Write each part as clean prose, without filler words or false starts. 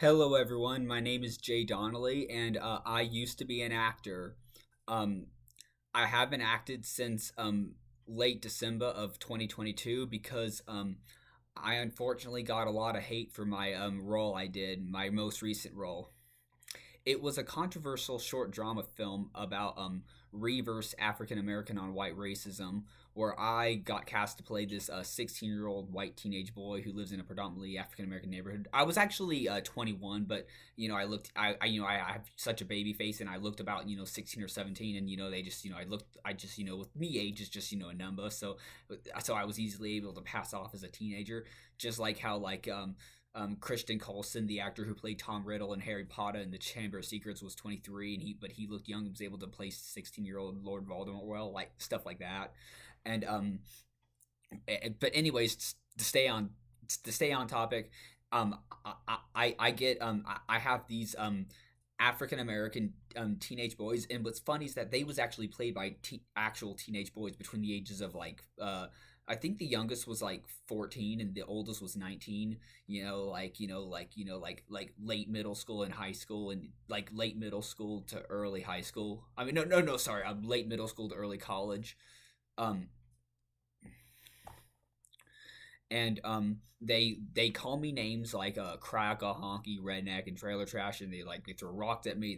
Hello, everyone. My name is Jay Donnelly, and I used to be an actor. Um, I haven't acted since late December of 2022 because I unfortunately got a lot of hate for my role I did, my most recent role. It was a controversial short drama film about reverse African American on white racism, where I got cast to play this 16-year-old white teenage boy who lives in a predominantly African American neighborhood. I was actually 21, but I have such a baby face, and I looked about 16 or 17, and they just I just with me age is just a number, so I was easily able to pass off as a teenager, just like how Christian Coulson, the actor who played Tom Riddle in Harry Potter and the Chamber of Secrets, was 23, and he looked young and was able to play 16-year-old Lord Voldemort well, like stuff like that. And but anyways, to stay on topic, I get I have these African American teenage boys, and what's funny is that they was actually played by actual teenage boys between the ages of I think the youngest was like 14 and the oldest was 19. Late middle school and high school, and like late middle school to early high school. I mean, no, sorry, I'm late middle school to early college. Um, and they call me names like cracker, honky, redneck, and trailer trash, and they throw rocks at me.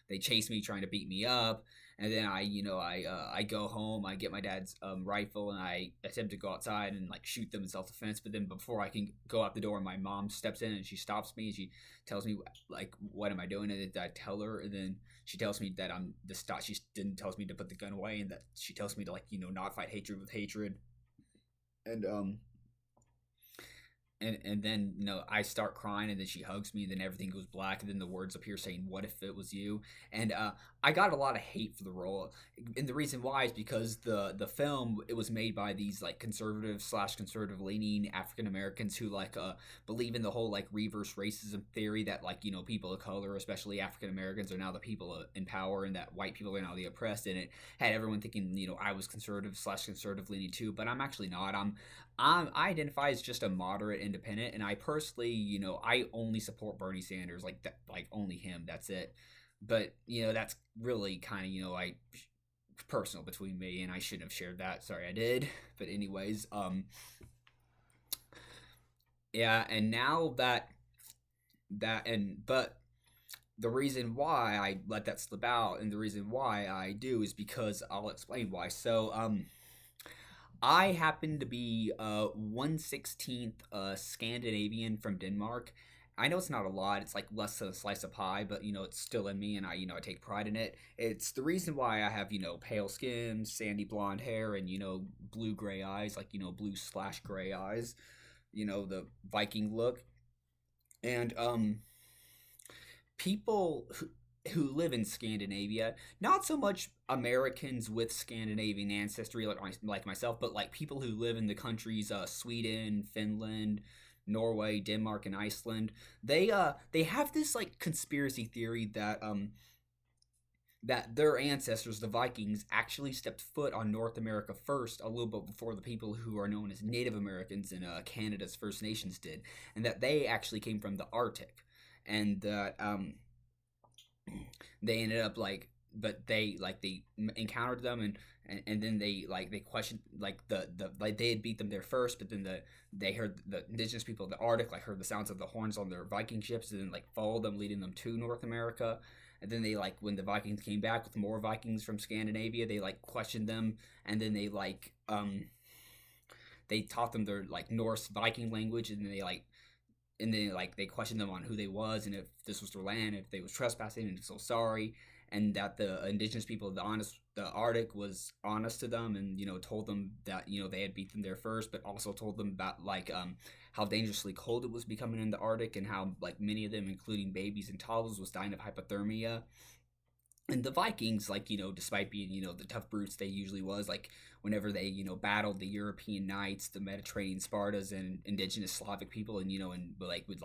They chase me, trying to beat me up, and then I go home. I get my dad's rifle, and I attempt to go outside and like shoot them in self defense. But then before I can go out the door, my mom steps in and she stops me. And she tells me like, "What am I doing?" And I tell her, and then she tells me that I'm the stop. She didn't tells me to put the gun away, and that she tells me to not fight hatred with hatred, and and then I start crying, and then she hugs me, and then everything goes black, and then the words appear saying, "What if it was you?" And I got a lot of hate for the role, and the reason why is because the film, it was made by these like conservative leaning African Americans who believe in the whole like reverse racism theory that people of color, especially African Americans, are now the people in power, and that white people are now the oppressed. And it had everyone thinking I was conservative leaning too, but I'm actually not. I identify as just a moderate independent, and I personally, I only support Bernie Sanders, like that, like only him. That's it. But that's really kind of I personal between me, and I shouldn't have shared that. Sorry, I did. But anyways, yeah, and now that and but the reason why I let that slip out, and the reason why I do, is because I'll explain why. So I happen to be 1/16th Scandinavian from Denmark. I know it's not a lot. It's like less than a slice of pie, but it's still in me, and I take pride in it. It's the reason why I have pale skin, sandy blonde hair, and blue gray eyes, like blue/gray eyes. The Viking look, and people who live in Scandinavia, not so much Americans with Scandinavian ancestry like myself, but like people who live in the countries Sweden, Finland, Norway, Denmark, and Iceland. They have this like conspiracy theory that their ancestors, the Vikings, actually stepped foot on North America first, a little bit before the people who are known as Native Americans and Canada's First Nations did, and that they actually came from the Arctic, and that they ended up but they encountered them, and then they questioned the like they had beat them there first, but then they heard the indigenous people of the Arctic heard the sounds of the horns on their Viking ships, and then followed them, leading them to North America. And then they when the Vikings came back with more Vikings from Scandinavia, they questioned them, and then they taught them their Norse Viking language, and then they questioned them on who they was, and if this was their land, if they was trespassing, and so sorry, and that the indigenous people of the Arctic was honest to them, and told them that they had beat them there first, but also told them about how dangerously cold it was becoming in the Arctic, and how many of them, including babies and toddlers, was dying of hypothermia. And the Vikings, despite being, the tough brutes they usually was, whenever they, battled the European knights, the Mediterranean Spartas, and indigenous Slavic people, and, and would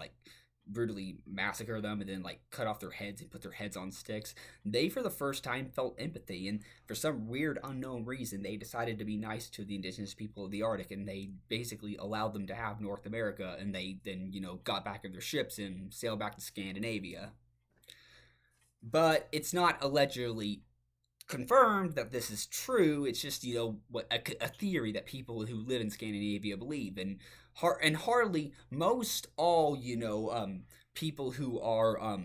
brutally massacre them and then like cut off their heads and put their heads on sticks. They for the first time felt empathy, and for some weird unknown reason they decided to be nice to the indigenous people of the Arctic, and they basically allowed them to have North America, and they then got back in their ships and sailed back to Scandinavia. But it's not allegedly confirmed that this is true. It's just what a theory that people who live in Scandinavia believe, and hardly most all people who are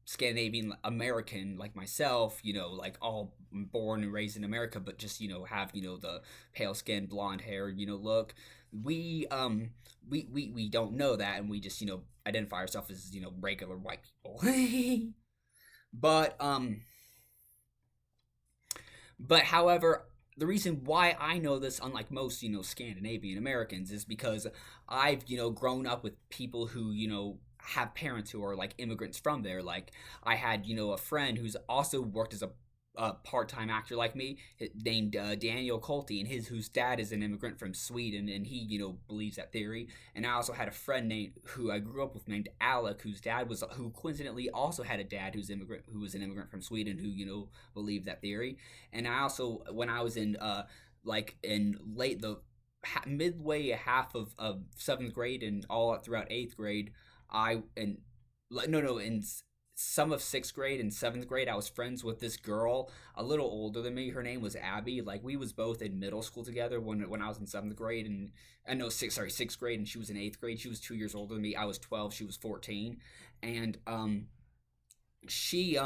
Scandinavian American like myself, like all born and raised in America, but just have the pale skin, blonde hair look. We don't know that, and we just identify ourselves as regular white people. But however, the reason why I know this, unlike most Scandinavian Americans, is because I've grown up with people who have parents who are like immigrants from there. Like I had a friend who's also worked as a part-time actor like me, named Daniel Colte, and whose dad is an immigrant from Sweden, and he believes that theory. And I also had a friend who I grew up with named Alec, who coincidentally also had a dad who was an immigrant from Sweden, who believed that theory. And I also, when I was in like in late the midway half of seventh grade and all throughout eighth grade, I and no no in some of sixth grade and seventh grade, I was friends with this girl a little older than me. Her name was Abby. Like we was both in middle school together when I was in seventh grade, and I know sixth grade, and she was in eighth grade. She was 2 years older than me. I was 12. She was 14, and she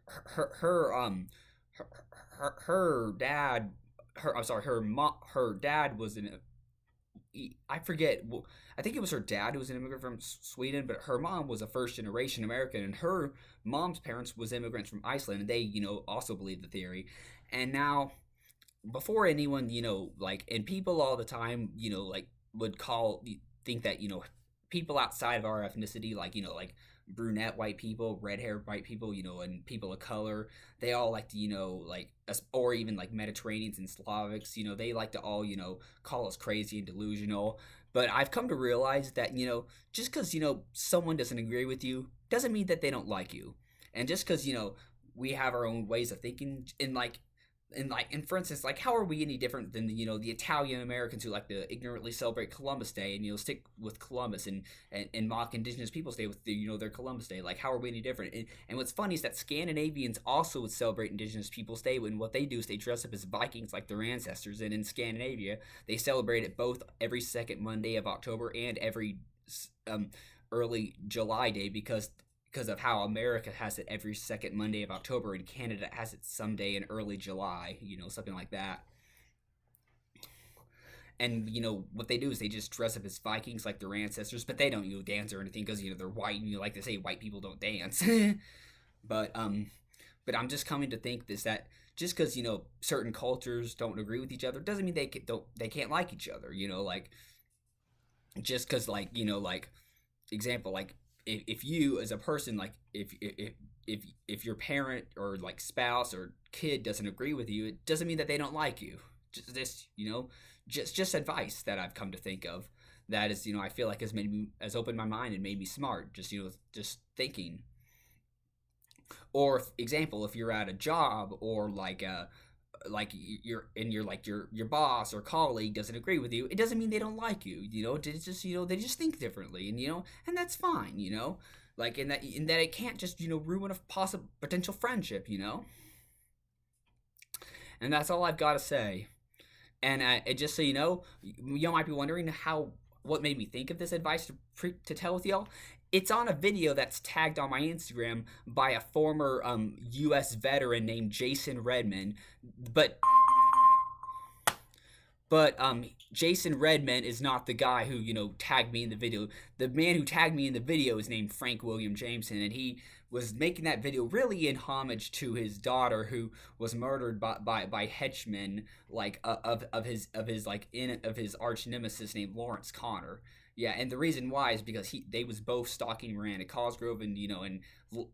her dad her dad was an I forget. I think it was her dad who was an immigrant from Sweden, but her mom was a first generation American, and her mom's parents was immigrants from Iceland, and they also believed the theory. And now, before anyone like, and people all the time like would think that people outside of our ethnicity, like like brunette white people, red haired white people, and people of color, they all like to like or even like Mediterraneans and Slavics, they like to all call us crazy and delusional. But I've come to realize that just because someone doesn't agree with you doesn't mean that they don't like you. And just because we have our own ways of thinking, and for instance, like, how are we any different than the Italian Americans who like to ignorantly celebrate Columbus Day and stick with Columbus, and mock Indigenous Peoples Day with their Columbus Day? Like, how are we any different? And what's funny is that Scandinavians also would celebrate Indigenous Peoples Day, when what they do is they dress up as Vikings like their ancestors, and in Scandinavia they celebrate it both every second Monday of October and every early July day, because of how America has it every second Monday of October, and Canada has it someday in early July, something like that. And what they do is they just dress up as Vikings like their ancestors, but they don't dance or anything, because they're white, and like they say, white people don't dance. but I'm just coming to think this, that just because certain cultures don't agree with each other doesn't mean they can't like each other. Like, just because like example, like, if you as a person, like, if your parent or like spouse or kid doesn't agree with you, it doesn't mean that they don't like you. Just this, just advice that I've come to think of, that is I feel like has opened my mind and made me smart, just just thinking. Or example, if you're at a job, or like your boss or colleague doesn't agree with you, it doesn't mean they don't like you. It's just they just think differently, and that's fine. Like, in that it can't just ruin a possible potential friendship. And that's all I've got to say. And just so you might be wondering what made me think of this advice to tell with y'all. It's on a video that's tagged on my Instagram by a former U.S. veteran named Jason Redman, but Jason Redman is not the guy who tagged me in the video. The man who tagged me in the video is named Frank William Jameson, and he was making that video really in homage to his daughter, who was murdered by henchmen, like of his arch nemesis named Lawrence Connor. Yeah, and the reason why is because they was both stalking Miranda Cosgrove, and and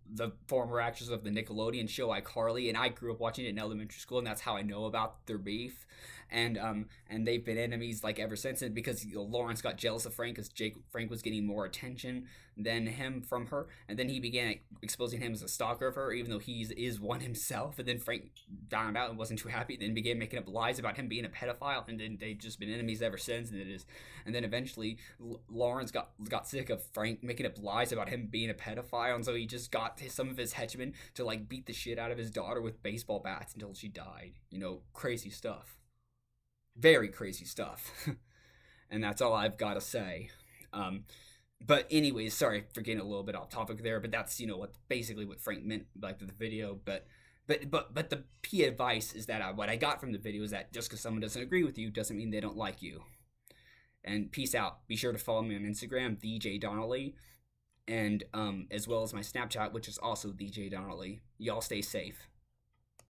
the former actress of the Nickelodeon show iCarly, and I grew up watching it in elementary school, and that's how I know about their beef. And they've been enemies like ever since. And because Lawrence got jealous of Frank, because Frank was getting more attention than him from her, and then he began exposing him as a stalker of her, even though he is one himself. And then Frank found out and wasn't too happy, then began making up lies about him being a pedophile, and then they've just been enemies ever since. And then eventually Lawrence got sick of Frank making up lies about him being a pedophile, and so he just got some of his henchmen to like beat the shit out of his daughter with baseball bats until she died. Crazy stuff. Very crazy stuff. And that's all I've got to say. But anyways, sorry for getting a little bit off topic there, but that's what Frank meant like the video. But the key advice is that what I got from the video is that just because someone doesn't agree with you doesn't mean they don't like you. And peace out. Be sure to follow me on Instagram, DJ Donnelly, and as well as my Snapchat, which is also DJ Donnelly. Y'all stay safe.